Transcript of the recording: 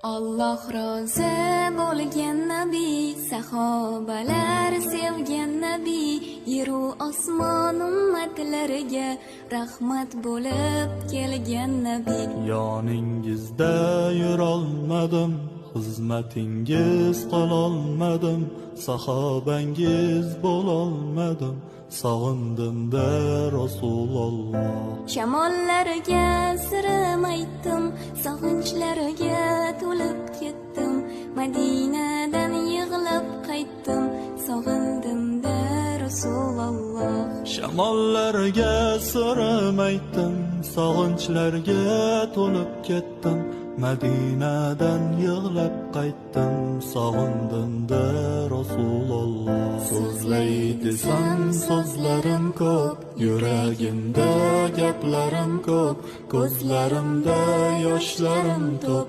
Alloh rozi bo'lgan nabiy, sahobalar sevgan nabiy, yeru osmon ummatlariga rahmat bo'lib kelgan nabiy. Yoningizda yurolmadim, xizmatingiz qilolmadim, sahobangiz bo'lolmadim, sog'indim-da Rasululloh. Shamollariga sirim aytdim, sog'inchlariga to'lib ketdim, Madinadan yig'lab qaytdim, sog'indim-da Rasululloh. Shamollariga sirim aytdim, sog'inchlarga to'lib ketdim, Madinadan yig'lab qaytdim, sog'indim-da Rasululloh. So'zlay desam so'zlarim ko'p, yuragimda gaplarim ko'p, ko'zlarimda yoshlarim to'p.